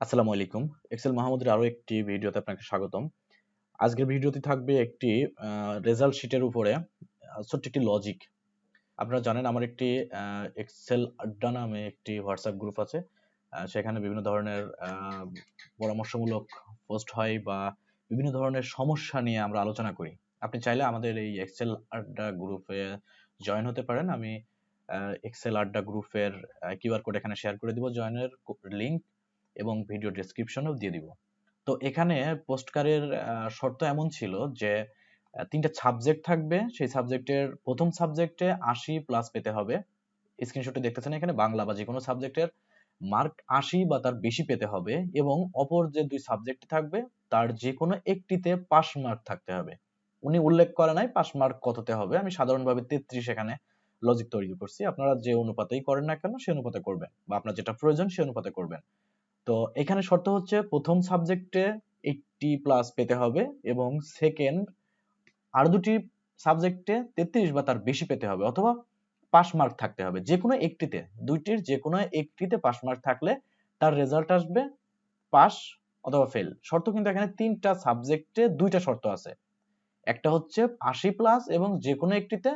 আসসালামু আলাইকুম। এক্সেল মাহমুদের আরো একটি ভিডিওতে আপনাকে স্বাগতম। আজকের ভিডিওটি থাকবে একটি রেজাল্ট শিটের উপরে ছোট্ট একটি লজিক। আপনারা জানেন আমার একটি এক্সেল আড্ডা নামে একটি হোয়াটসঅ্যাপ গ্রুপ আছে। সেখানে বিভিন্ন ধরনের পরামর্শমূলক পোস্ট হয় বা বিভিন্ন ধরনের সমস্যা নিয়ে আমরা আলোচনা করি। আপনি চাইলে আমাদের এই এক্সেল আড্ডা গ্রুপে জয়েন হতে পারেন। আমি এক্সেল আড্ডা গ্রুপের কিউআর কোড এখানে শেয়ার করে দিব, জয়েনের লিংক এবং ভিডিও ডেসক্রিপশনেও দিয়ে দিব। তো এখানে পোস্টকারের শর্ত এমন ছিল যে 3টা সাবজেক্ট থাকবে, সেই সাবজেক্টের প্রথম সাবজেক্টে 80+ পেতে হবে। স্ক্রিনশটে দেখতেছেন এখানে বাংলা বা যে কোনো সাবজেক্টের মার্ক 80 বা তার বেশি পেতে হবে এবং অপর যে 2 সাবজেক্ট থাকবে তার যে কোনো একটিতে পাস মার্ক থাকতে হবে। উনি উল্লেখ করে নাই পাস মার্ক কততে হবে, আমি সাধারণভাবে 33 এখানে লজিক তৈরি করছি। আপনারা যে অনুপাতেই করেন না কেন সে অনুপাতে করবেন বা আপনার যেটা প্রয়োজন সে অনুপাতে করবেন। তো এখানে শর্ত হচ্ছে প্রথম সাবজেক্টে 80+ পেতে হবে এবং সেকেন্ড আর দুটি সাবজেক্টে 33 বা তার বেশি পেতে হবে অথবা পাস মার্ক থাকতে হবে। যে কোনো একটিতে, দুইটির যে কোনো একটিতে পাস মার্ক থাকলে তার রেজাল্ট আসবে পাস অথবা ফেল। শর্ত কিন্তু এখানে 3টা সাবজেক্টে 2টা শর্ত আছে। একটা হচ্ছে 80+ এবং যে কোনো একটিতে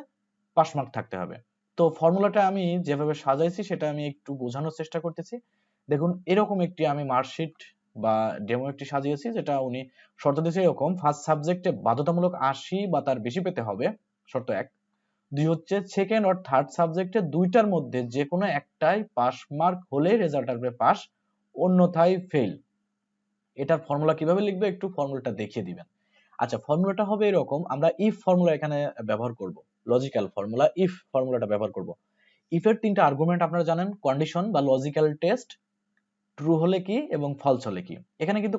পাস মার্ক থাকতে হবে। তো ফর্মুলাটা আমি যেভাবে সাজাইছি সেটা আমি একটু বোঝানোর চেষ্টা করতেছি। দেখুন এরকম একটি আমি মার্কশিট বা ডেমো একটি সাজিয়েছি, যেটা উনি শর্ত দিয়েছে এরকম: ফার্স্ট সাবজেক্টে বাধ্যতামূলক 80 বা তার বেশি পেতে হবে, শর্ত 1। 2 হচ্ছে সেকেন্ড আর থার্ড সাবজেক্টে দুইটার মধ্যে যে কোনো একটাই পাস মার্ক হলেই রেজাল্ট আসবে পাস, অন্যথায় ফেল। এটার ফর্মুলা কিভাবে লিখবে একটু ফর্মুলাটা দেখিয়ে দিবেন। আচ্ছা, ফর্মুলাটা হবে এরকম, আমরা ইফ ফর্মুলা এখানে ব্যবহার করব, লজিক্যাল ফর্মুলা ইফ ফর্মুলাটা ব্যবহার করব। ইফ এর 3টা আর্গুমেন্ট আপনারা জানেন: কন্ডিশন বা লজিক্যাল টেস্ট, ট্রু হলে কি এবং ফলস হলে কি। এখানে কিন্তু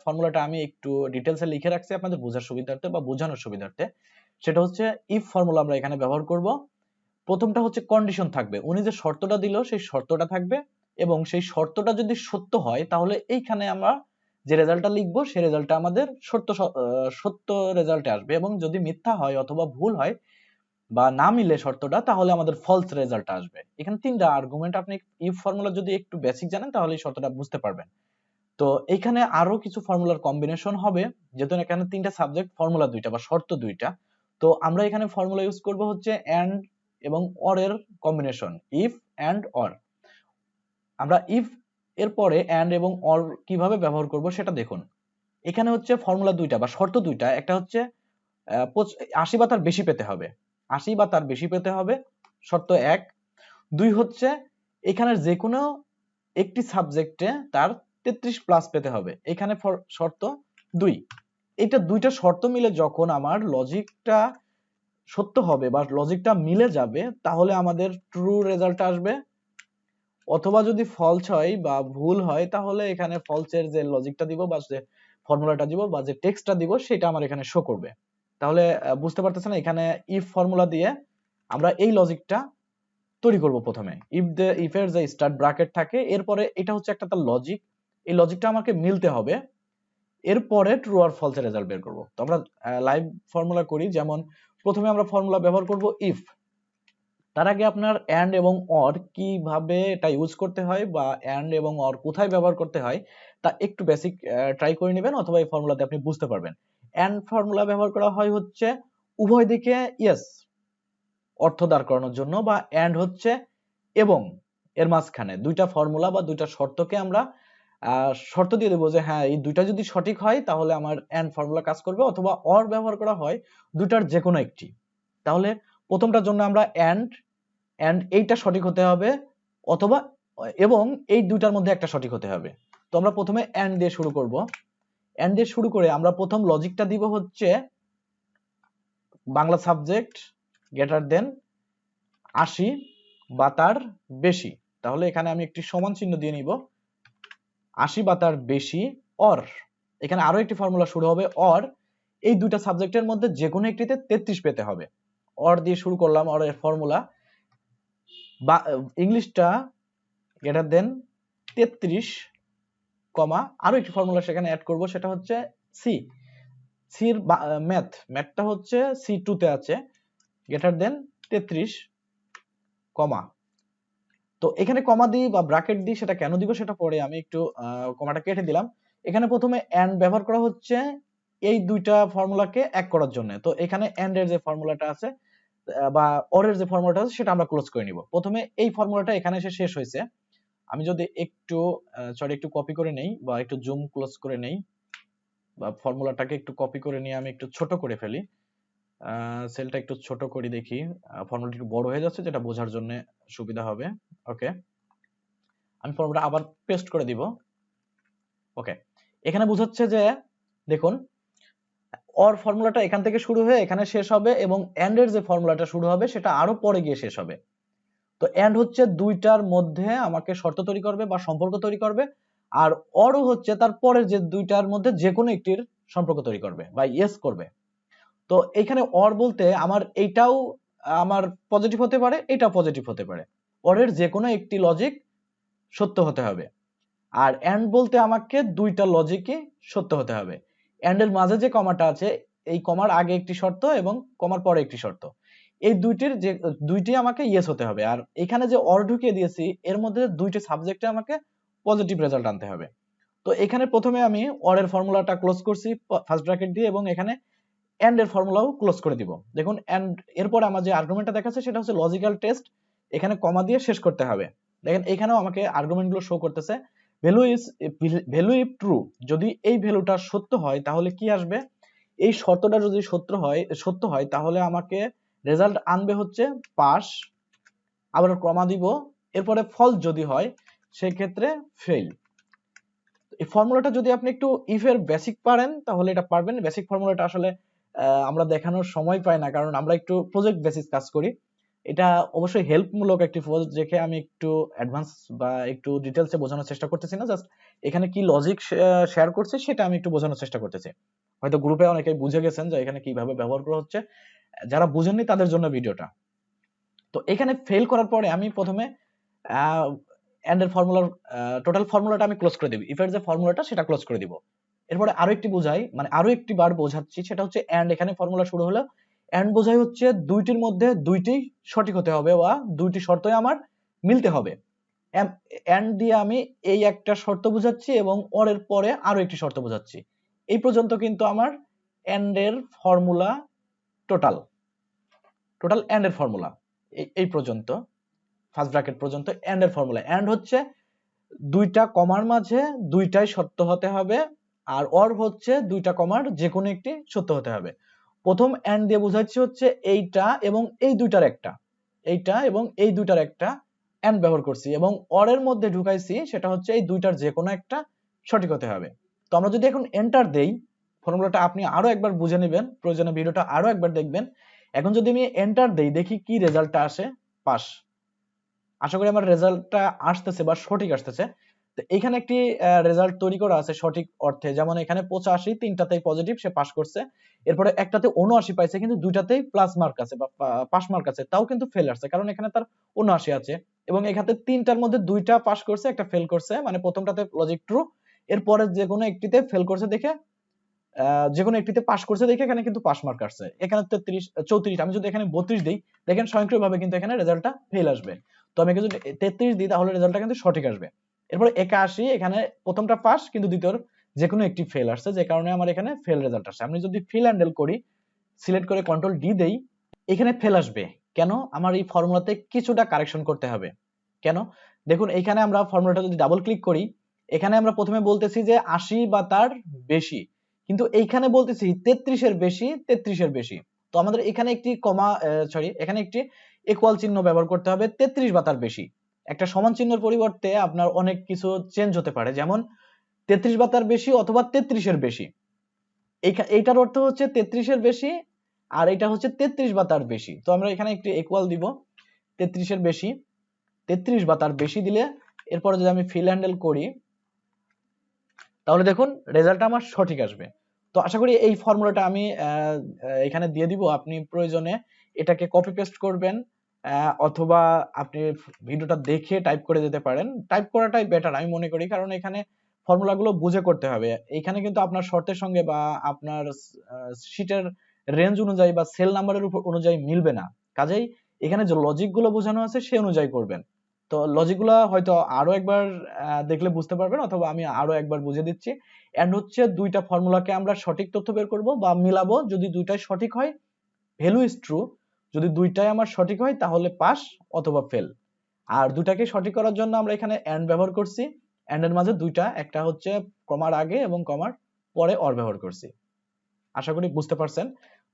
ফর্মুলাটা আমি একটু ডিটেলসে লিখে রাখছি আপনাদের বোঝার সুবিধার্থে বা বোঝানোর সুবিধার্থে। সেটা হচ্ছে ইফ ফর্মুলা আমরা এখানে ব্যবহার করব। প্রথমটা হচ্ছে কন্ডিশন থাকবে, উনি যে শর্তটা দিল সেই শর্তটা থাকবে এবং সেই শর্তটা যদি সত্য হয় তাহলে এইখানে আমরা যে রেজাল্টটা লিখবো সেই রেজাল্টটা আমাদের সত্য রেজাল্টে আসবে, এবং যদি মিথ্যা হয় অথবা ভুল হয় বা না মিলে শর্তটা তাহলে আমাদের ফলস রেজাল্ট আসবে। এখানে 3টা আর্গুমেন্ট, আপনি ইফ ফর্মুলা যদি একটু বেসিক জানেন তাহলে এই শর্তটা বুঝতে পারবেন। তো এখানে আরো কিছু ফর্মুলার কম্বিনেশন হবে, যেহেতু এখানে 3টা সাবজেক্ট, ফর্মুলা 2টা বা শর্ত 2টা। তো আমরা এখানে ফর্মুলা ইউজ করব হচ্ছে এন্ড এবং অর এর কম্বিনেশন, ইফ এন্ড অর। আমরা ইফ এর পরে এন্ড এবং অর কিভাবে ব্যবহার করব সেটা দেখুন। এখানে হচ্ছে ফর্মুলা 2টা বা শর্ত 2টা, একটা হচ্ছে 80 বা তার বেশি পেতে হবে, 80 বা তার বেশি পেতে হবে, শর্ত 1। 2 হচ্ছে এখানের যে কোনো একটি সাবজেক্টে তার 33+ পেতে হবে, এখানে শর্ত 2। এটা 2টা শর্ত মিলে যখন আমার লজিকটা সত্য হবে বা লজিকটা মিলে যাবে তাহলে আমাদের ট্রু রেজাল্ট আসবে, অথবা যদি ফলস হয় বা ভুল হয় তাহলে এখানে ফলসের যে লজিকটা দিব বা যে ফর্মুলাটা দিব বা যে টেক্সটটা দিব সেটা আমার এখানে শো করবে। তাহলে বুঝতে পারতেছেন, এখানে ইফ ফর্মুলা দিয়ে আমরা এই লজিকটা তৈরি করব। প্রথমে ইফ এর যে স্টার্ট ব্র্যাকেট থাকে, এরপরে এটা হচ্ছে একটা তার লজিক, এই লজিকটা আমাকে মিলতে হবে, এরপরে ট্রু আর ফলস এর রেজাল্ট বের করব। তো আমরা লাইভ ফর্মুলা করি, যেমন প্রথমে আমরা ফর্মুলা ব্যবহার করব ইফ। তার আগে আপনার এন্ড এবং অর কিভাবে এটা ইউজ করতে হয় বা এন্ড এবং অর কোথায় ব্যবহার করতে হয় তা একটু বেসিক ট্রাই করে নেবেন, অথবা এই ফর্মুলাতে আপনি বুঝতে পারবেন। এন্ড ফর্মুলা ব্যবহার করা হয় হচ্ছে উভয় দিকে ইয়েস অর্থ দাঁড় করানোর জন্য, বা এন্ড হচ্ছে এবং এর মাঝখানে 2টা ফর্মুলা বা 2টা শর্তকে আমরা শর্ত দিয়ে দেবো যে হ্যাঁ এই 2টা যদি সঠিক হয় তাহলে আমার এন্ড ফর্মুলা কাজ করবে, অথবা অর ব্যবহার করা হয় 2টার যে কোনো একটি। তাহলে প্রথমটার জন্য আমরা এন্ড এইটা সঠিক হতে হবে, অথবা এবং এই 2টার মধ্যে একটা সঠিক হতে হবে। তো আমরা প্রথমে এন্ড দিয়ে শুরু করব। এন্ড দিয়ে শুরু করে আমরা প্রথম লজিকটা দিব হচ্ছে বাংলা সাবজেক্ট গ্রেটার দেন 80 বা তার বেশি। তাহলে এখানে আমি একটি সমান চিহ্ন দিয়ে নিব, 80 বা তার বেশি, অর এখানে আরো একটি ফর্মুলা শুরু হবে, অর এই 2টা সাবজেক্টের মধ্যে যে কোনো একটিতে 33 পেতে হবে। অর দিয়ে শুরু করলাম, অর এর ফর্মুলা বা ইংলিশটা গ্রেটার দেন 33, কমা আরো একটি ফর্মুলা সেখানে অ্যাড করব, সেটা হচ্ছে সি। সির ম্যাথটা হচ্ছে C2 তে আছে, গ্রেটার দেন 33, কমা তো এখানে কমা দিই বা ব্র্যাকেট দিই, সেটা কেন দিব সেটা পরে, আমি একটু কমাটা কেটে দিলাম। এখানে প্রথমে এন্ড ব্যবহার করা হচ্ছে এই দুইটা ফর্মুলাকে এক করার জন্য। তো এখানে এন্ড এর যে ফর্মুলাটা আছে বা অর এর যে ফর্মুলাটা আছে সেটা আমরা ক্লোজ করে নিব। প্রথমে এই ফর্মুলাটা এখানে এসে শেষ হয়েছে। আমি যদি একটু একটু কপি করে নেই বা একটু জুম ক্লোজ করে নেই, বা ফর্মুলাটাকে একটু কপি করে নিয়ে আমি একটু ছোট করে ফেলি, সেলটা একটু ছোট করে দেখি, ফর্মুলাটা একটু বড় হয়ে যাচ্ছে, যেটা বোঝার জন্য সুবিধা হবে। ওকে, আমি ফর্মুলাটা আবার পেস্ট করে দিব। ওকে, এখানে বোঝাচ্ছে যে দেখুন অর ফর্মুলাটা এখান থেকে শুরু হয়ে এখানে শেষ হবে, এবং এন্ড এর যে ফর্মুলাটা শুরু হবে সেটা আরো পরে গিয়ে শেষ হবে। তো এন্ড হচ্ছে দুইটার মধ্যে আমাকে শর্ত তৈরি করবে বা সম্পর্ক তৈরি করবে, আর অরও হচ্ছে তার পরের যে দুইটার মধ্যে যে কোনো একটির সম্পর্ক তৈরি করবে বা ইয়েস করবে। তো এখানে অর বলতে আমার এইটাও আমার পজিটিভ হতে পারে, এটাও পজিটিভ হতে পারে, অরের যে কোনো একটি লজিক সত্য হতে হবে। আর এন্ড বলতে আমাকে দুইটা লজিকই সত্য হতে হবে। এন্ড এর মাঝে যে কমাটা আছে, এই কমার আগে একটি শর্ত এবং কমার পরে একটি শর্ত, এই দুইটির যে দুইটি আমাকে ইয়েস হতে হবে। আর এখানে যে অর ঢুকিয়ে দিয়েছি এর মধ্যে দুইটি সাবজেক্টে আমাকে পজিটিভ রেজাল্ট আনতে হবে। তো এখানে প্রথমে আমি অর এর ফর্মুলাটা ক্লোজ করছি ফার্স্ট ব্র্যাকেট দিয়ে, এবং এখানে এন্ড এর ফর্মুলাও ক্লোজ করে দিব। দেখুন এন্ড এরপর আমার যে আর্গুমেন্টটা দেখাচ্ছে সেটা হচ্ছে লজিক্যাল টেস্ট, এখানে কমা দিয়ে শেষ করতে হবে। দেখেন এখানেও আমাকে আর্গুমেন্ট গুলো শো করতেছে, value is value if true, যদি এই ভ্যালুটা সত্য হয় তাহলে কি আসবে, এই শর্তটা যদি সত্য হয় তাহলে আমাকে রেজাল্ট আনবে হচ্ছে পাস, আবার কমা দিব, এরপরে ফলস যদি হয় সেক্ষেত্রে ফেল। এই ফর্মুলাটা যদি আপনি একটু ইফ এর বেসিক পারেন তাহলে এটা পারবেন। বেসিক ফর্মুলাটা আসলে আমরা দেখানোর সময় পাই না, কারণ আমরা একটু প্রজেক্ট বেসিস কাজ করি। এটা অবশ্যই হেল্পমূলক একটি প্রজেক্ট, দেখে আমি একটু অ্যাডভান্স বা একটু ডিটেলসে বোঝানোর চেষ্টা করতেছি না, জাস্ট এখানে কি লজিক শেয়ার করছে সেটা আমি একটু বোঝানোর চেষ্টা করতেছি। হয়তো গ্রুপে অনেকেই বুঝে গেছেন যে এখানে কিভাবে ব্যবহার করা হচ্ছে, যারা বুঝেননি তাদের জন্য ভিডিওটা। তো এখানে ফেল করার পরে আমি প্রথমে এন্ড এর ফর্মুলার টোটাল ফর্মুলাটা আমি ক্লোজ করে দিব, ইফ এর যে ফর্মুলাটা সেটা ক্লোজ করে দিব। এরপরে আরো একটি বোঝাই, মানে আরো একটি বার বোঝাচ্ছি, সেটা হচ্ছে এন্ড, এখানে ফর্মুলা শুরু হলো, এন্ড বোঝাই হচ্ছে দুইটির মধ্যে দুইটি সঠিক হতে হবে বা দুইটি শর্তই আমার মিলতে হবে। এন্ড দিয়ে আমি এই একটা শর্ত বোঝাচ্ছি এবং অর এর পরে আরো একটি শর্ত বোঝাচ্ছি। এই পর্যন্ত কিন্তু আমার এন্ড এর ফর্মুলা টোটাল এন্ড এর ফর্মুলা এই পর্যন্ত, ফার্স্ট ব্র্যাকেট পর্যন্ত এন্ড এর ফর্মুলা। এন্ড হচ্ছে দুইটা কমার মাঝে দুইটাই সত্য হতে হবে, আর অর হচ্ছে দুইটা কমার যে কোনো একটি সত্য হতে হবে। প্রথম এন্ড দিয়ে বোঝাচ্ছি হচ্ছে এইটা এবং এই দুইটার একটা, এইটা এবং এই দুইটার একটা এন্ড ব্যবহার করছি, এবং অর এর মধ্যে ঢুকাইছি সেটা হচ্ছে এই দুইটার যে কোনো একটা সঠিক হতে হবে। তো আমরা যদি এখন এন্টার দেই, ফর্মুলাটা আপনি আরো একবার বুঝে নেবেন, প্রয়োজনে ভিডিওটা আরো একবার দেখবেন। এখন যদি আমি এন্টার দেই, দেখি কি রেজাল্টটা আসে, পাস। আশা করি আমার রেজাল্টটা আসতেছে বা সঠিক আসতেছে। তো এখানে একটি রেজাল্ট তৈরি করা আছে সঠিক অর্থে, যেমন এখানে 85 তিনটাতেই পজিটিভ, সে পাস করছে। এরপরে একটাতে 79 পাইছে, কিন্তু দুইটাতেই প্লাস মার্ক আছে বা পাস মার্ক আছে, তাও কিন্তু ফেল আসছে কারণ এখানে তার 79 আছে। এবং এখানে তিনটার মধ্যে দুইটা পাস করছে, একটা ফেল করছে, মানে প্রথমটাতে লজিক ট্রু, এরপরে যে কোনো একটিতে ফেল করছে দেখে যে কোনো একটিতে পাস করছে দেখে এখানে কিন্তু পাস মার্ক আসছে। এখানে 33 34, আমি যদি এখানে 32 দিই, দেখেন স্বয়ংক্রিয়ভাবে কিন্তু এখানে রেজাল্টটা ফেল আসবে। তো আমি যদি 33 দিই তাহলে রেজাল্টটা কিন্তু সঠিক আসবে। এরপরে 81, এখানে প্রথমটা পাস কিন্তু দ্বিতীয়র যে কোনো একটি ফেল আসছে, যে কারণে আমার এখানে ফেল রেজাল্ট আসে। আমি যদি ফিল হ্যান্ডেল করি, সিলেক্ট করে কন্ট্রোল ডি দেই, এখানে ফেল আসবে কেন, আমার এই ফর্মুলাতে কিছুটা কারেকশন করতে হবে। কেন, দেখুন এইখানে আমরা ফর্মুলাটা যদি ডাবল ক্লিক করি, এখানে আমরা প্রথমে বলতেছি যে 80 বা তার বেশি, কিন্তু এইখানে বলতেছি 33 এর বেশি, 33 এর বেশি। তো আমাদের এখানে একটি এখানে একটি ইকুয়াল চিহ্ন ব্যবহার করতে হবে, 33 বা তার বেশি। একটা সমান চিহ্নের পরিবর্তে আপনার অনেক কিছু চেঞ্জ হতে পারে, যেমন 33 বা তার বেশি অথবা 33 এর বেশি। এইটার অর্থ হচ্ছে 33 এর বেশি, আর এটা হচ্ছে 33 বা তার বেশি। তো আমরা এখানে একটি ইকুয়াল দিব, 33 এর বেশি, 33 বা তার বেশি দিলে এরপরে যদি আমি ফিল হ্যান্ডেল করি, তাহলে দেখুন রেজাল্টটা আমার সঠিক আসবে। তো আশা করি এই ফর্মুলাটা আমি এখানে দিয়ে দিব, আপনি প্রয়োজনে এটাকে কপি পেস্ট করবেন, অথবা আপনি ভিডিওটা দেখে টাইপ করে দিতে পারেন। টাইপ করাটাই বেটার আমি মনে করি, কারণ এখানে ফর্মুলাগুলো বুঝে করতে হবে। এখানে কিন্তু আপনার শর্তের সঙ্গে বা আপনার শীটের রেঞ্জ অনুযায়ী বা সেল নাম্বারের উপর অনুযায়ী মিলবে না, কাজেই এখানে যে লজিক গুলো বোঝানো আছে সে অনুযায়ী করবেন। তো লজিকগুলা হয়তো আরো একবার দেখলে বুঝতে পারবেন, অথবা আমি আরো একবার বুঝিয়ে দিচ্ছি। এন্ড হচ্ছে দুইটা ফর্মুলাকে আমরা সঠিক তথ্য বের করব বা মিলাবো, যদি দুইটাই সঠিক হয় ভ্যালু ইজ ট্রু, যদি দুইটাই আমার সঠিক হয় তাহলে পাস অথবা ফেল। আর দুটাকে সঠিক করার জন্য আমরা এখানে এন্ড ব্যবহার করছি, এন্ড এর মাঝে দুইটা, একটা হচ্ছে কমার আগে এবং কমার পরে অর ব্যবহার করছি। আশা করি বুঝতে পারছেন।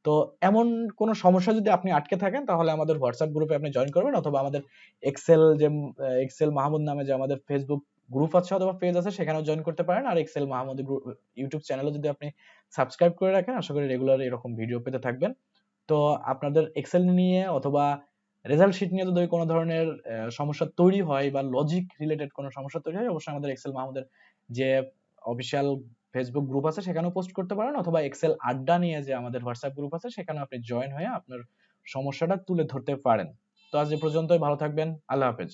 তো এমন কোন সমস্যা যদি আপনি আটকে থাকেন তাহলে আমাদের হোয়াটসঅ্যাপ গ্রুপে আপনি জয়েন করবেন, অথবা আমাদের এক্সেল যে এক্সেল মাহমুদ নামে যে আমাদের ফেসবুক গ্রুপ আছে অথবা পেজ আছে সেখানেও জয়েন করতে পারেন। আর এক্সেল মাহমুদ ইউটিউব চ্যানেলে যদি আপনি সাবস্ক্রাইব করে রাখেন, আশা করি রেগুলার এরকম ভিডিও পেতে থাকবেন। তো আপনাদের এক্সেল নিয়ে অথবা রেজাল্ট শিট নিয়ে যদি কোনো ধরনের সমস্যা তৈরি হয় বা লজিক রিলেটেড কোনো সমস্যা তৈরি হয়, অবশ্যই আমাদের এক্সেল মাহমুদের যে অফিসিয়াল ফেসবুক গ্রুপ আছে সেখানেও পোস্ট করতে পারেন, অথবা এক্সেল আড্ডা নিয়ে যে আমাদের হোয়াটসঅ্যাপ গ্রুপ আছে সেখানে আপনি জয়েন হয়ে আপনার সমস্যাটা তুলে ধরতে পারেন। তো আজ এ পর্যন্তই, ভালো থাকবেন, আল্লাহ হাফেজ।